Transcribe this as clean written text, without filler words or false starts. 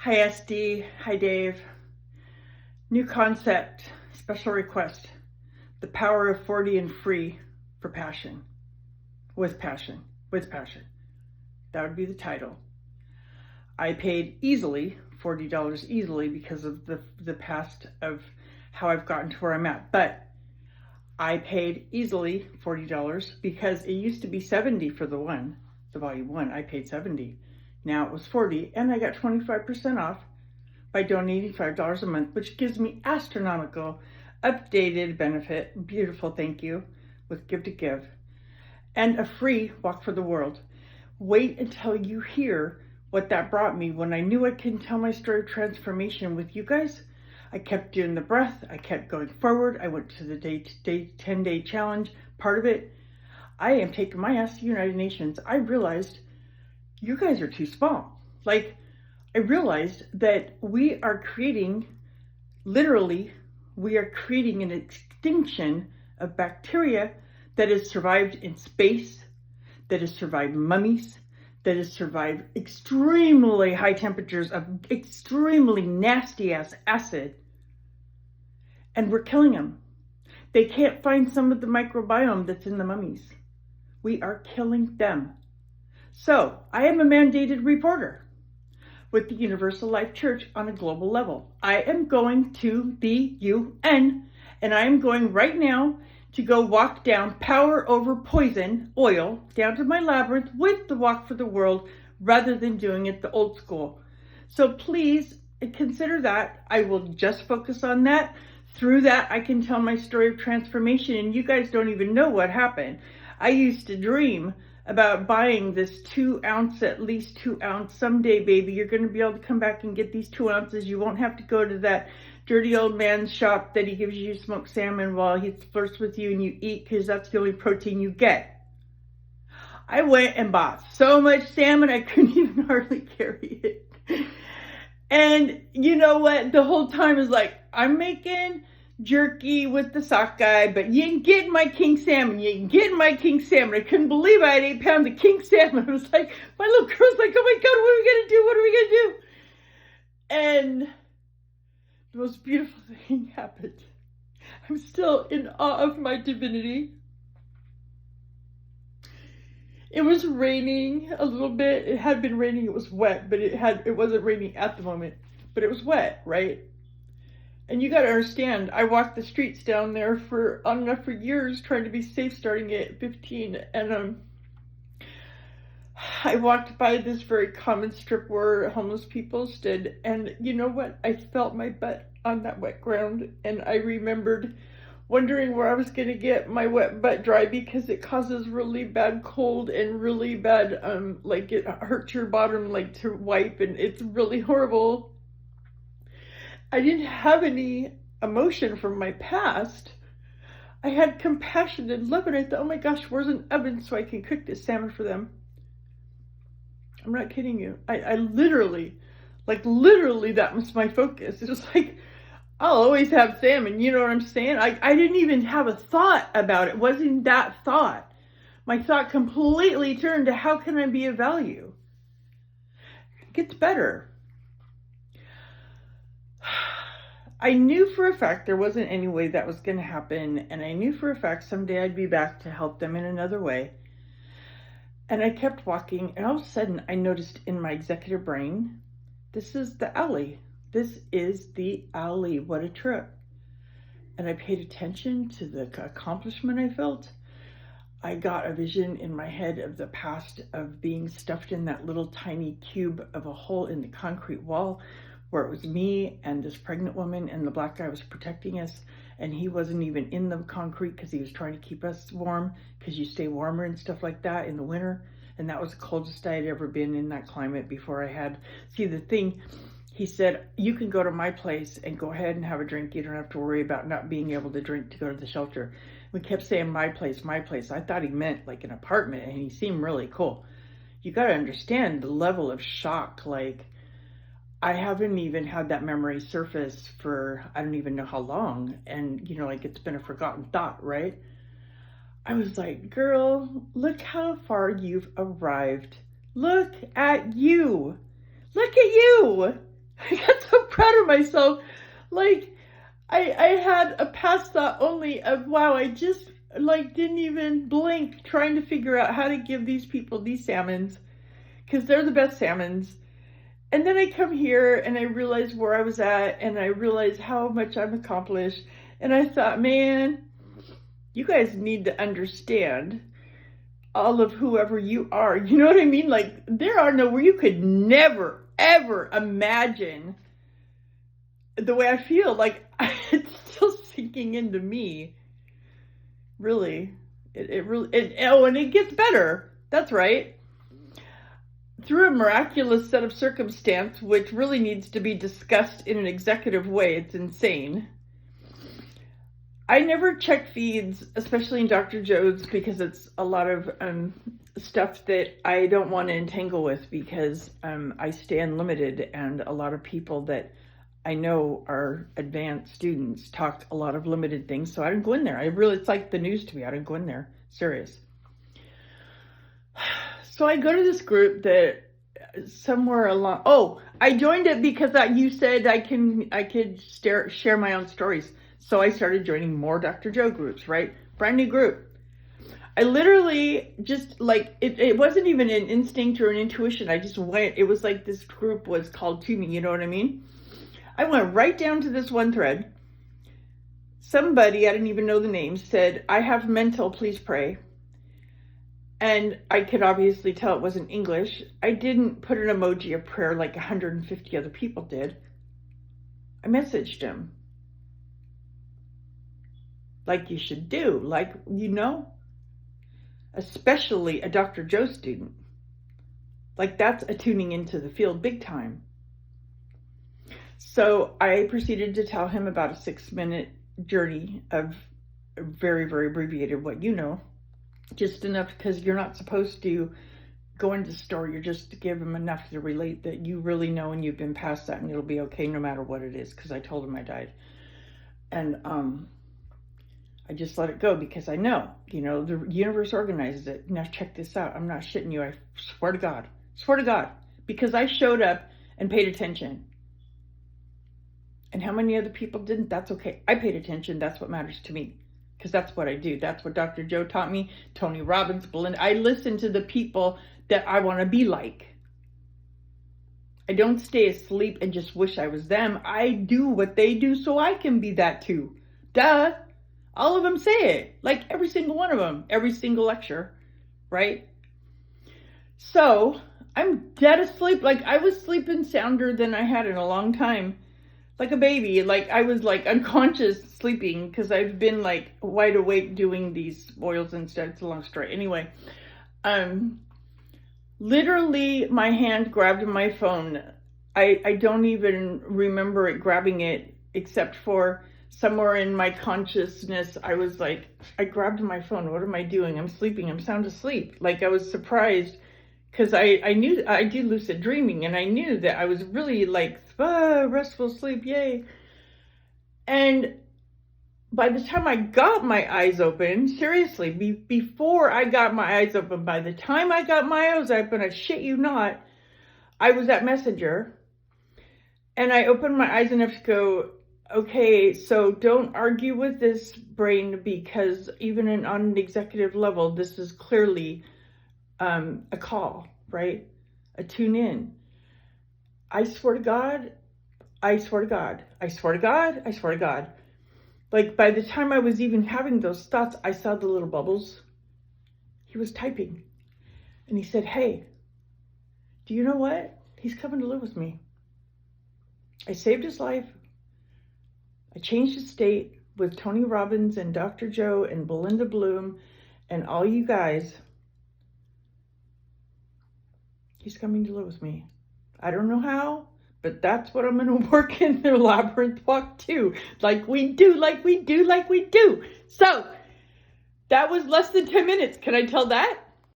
Hi SD, hi Dave. New concept, special request. The power of 40 and free for passion. With passion. That would be the title. I paid easily, $40 easily because of the past of how I've gotten to where I'm at. But I paid easily $40 because it used to be $70 for the volume one. I paid $70. Now it was $40 and I got 25% off by donating $5 a month, which gives me astronomical updated benefit. Beautiful, thank you, with Give to Give. And a free Walk for the World. Wait until you hear what that brought me when I knew I couldn't tell my story of transformation with you guys. I kept doing the breath. I kept going forward. I went to the 10-day challenge. Part of it, I am taking my ass to the United Nations. I realized you guys are too small. I realized that we are creating an extinction of bacteria that has survived in space, that has survived mummies, that has survived extremely high temperatures of extremely nasty ass acid. And we're killing them. They can't find some of the microbiome that's in the mummies. We are killing them. So I am a mandated reporter with the Universal Life Church on a global level. I am going to the UN, and I am going right now to go walk down Power Over Poison oil down to my labyrinth with the Walk for the World rather than doing it the old school. So please consider that. I will just focus on that. Through that, I can tell my story of transformation, and you guys don't even know what happened. I used to dream about buying this 2 ounce, at least 2 ounce. Someday, baby, you're going to be able to come back and get these 2 ounces. You won't have to go to that dirty old man's shop that he gives you smoked salmon while he flirts with you and you eat, because that's the only protein you get. I went and bought so much salmon I couldn't even hardly carry it. And you know what? The whole time is like, I'm making jerky with the sockeye, but you ain't getting my king salmon. You ain't getting my king salmon. I couldn't believe I had 8 pounds of king salmon. I was like, my little girl's like, oh my God, what are we going to do? What are we going to do? And the most beautiful thing happened. I'm still in awe of my divinity. It was raining a little bit. It had been raining. It was wet, but it wasn't raining at the moment, but it was wet, right? And you got to understand, I walked the streets down there for years trying to be safe starting at 15. And I walked by this very common strip where homeless people stood. And you know what? I felt my butt on that wet ground. And I remembered wondering where I was going to get my wet butt dry, because it causes really bad cold and really bad, it hurts your bottom, to wipe. And it's really horrible. I didn't have any emotion from my past. I had compassion and love, and I thought, oh my gosh, where's an oven so I can cook this salmon for them? I'm not kidding you. I literally, that was my focus. It was like, I'll always have salmon, you know what I'm saying? I didn't even have a thought about it. It wasn't that thought. My thought completely turned to how can I be of value? It gets better. I knew for a fact there wasn't any way that was going to happen, and I knew for a fact someday I'd be back to help them in another way. And I kept walking, and all of a sudden I noticed in my executive brain, this is the alley. This is the alley. What a trip. And I paid attention to the accomplishment I felt. I got a vision in my head of the past of being stuffed in that little tiny cube of a hole in the concrete wall, where it was me and this pregnant woman, and the black guy was protecting us, and he wasn't even in the concrete because he was trying to keep us warm, because you stay warmer and stuff like that in the winter. And that was the coldest I had ever been in that climate before I had. See, the thing, he said, you can go to my place and go ahead and have a drink. You don't have to worry about not being able to drink to go to the shelter. We kept saying my place, my place. I thought he meant like an apartment, and he seemed really cool. You got to understand the level of shock. I haven't even had that memory surface for I don't even know how long. And, it's been a forgotten thought, right? I was like, girl, look how far you've arrived. Look at you. Look at you. I got so proud of myself. Like, I had a past thought only of, wow, I just like didn't even blink trying to figure out how to give these people these salmons, because they're the best salmons. And then I come here and I realize where I was at, and I realize how much I've accomplished. And I thought, man, you guys need to understand all of whoever you are. You know what I mean? Like, there are nowhere you could never, ever imagine the way I feel. Like, it's still sinking into me. Really. And it gets better. That's right. Through a miraculous set of circumstance, which really needs to be discussed in an executive way, it's insane. I never check feeds, especially in Dr. Joe's, because it's a lot of stuff that I don't want to entangle with, because I stay unlimited, and a lot of people that I know are advanced students talk a lot of limited things, so I don't go in there. It's like the news to me. I don't go in there. Serious. So I go to this group that somewhere along, I joined it because you said I could share my own stories. So I started joining more Dr. Joe groups, right? Brand new group. I literally just like, it wasn't even an instinct or an intuition. I just went. It was like this group was called to me. You know what I mean? I went right down to this one thread. Somebody, I didn't even know the name, said, "I have mental, please pray." And I could obviously tell it wasn't English. I didn't put an emoji of prayer like 150 other people did. I messaged him. Like you should do. Like, you know, especially a Dr. Joe student. Like, that's a tuning into the field big time. So I proceeded to tell him about a 6-minute journey of very, very abbreviated, what you know. Just enough, because you're not supposed to go into the story. You're just to give them enough to relate that you really know, and you've been past that, and it'll be okay no matter what it is, because I told him I died. And I just let it go, because I know, you know, the universe organizes it. Now check this out. I'm not shitting you. I swear to God, because I showed up and paid attention. And how many other people didn't? That's okay. I paid attention. That's what matters to me. Because that's what I do. That's what Dr. Joe taught me. Tony Robbins, Belinda. I listen to the people that I want to be like. I don't stay asleep and just wish I was them. I do what they do so I can be that too. Duh. All of them say it. Like every single one of them. Every single lecture. Right? So, I'm dead asleep. Like, I was sleeping sounder than I had in a long time. Like a baby. Like, I was like unconscious sleeping, because I've been like wide awake doing these oils and stuff. It's a long story. Anyway, literally my hand grabbed my phone. I don't even remember it grabbing it, except for somewhere in my consciousness, I was like, I grabbed my phone. What am I doing? I'm sleeping. I'm sound asleep. Like, I was surprised, because I knew I do lucid dreaming, and I knew that I was really like, restful sleep, yay. And by the time I got my eyes open, seriously, before I got my eyes open, by the time I got my eyes open, I shit you not, I was at Messenger, and I opened my eyes enough to go, okay, so don't argue with this brain, because even on an executive level, this is clearly a call, right? A tune in. I swear to God, I swear to God, I swear to God, I swear to God. Like, by the time I was even having those thoughts, I saw the little bubbles. He was typing. And he said, hey, do you know what? He's coming to live with me. I saved his life. I changed his state with Tony Robbins and Dr. Joe and Belinda Bloom and all you guys. He's coming to live with me. I don't know how, but that's what I'm going to work in the labyrinth walk too. Like we do. So that was less than 10 minutes. Can I tell that?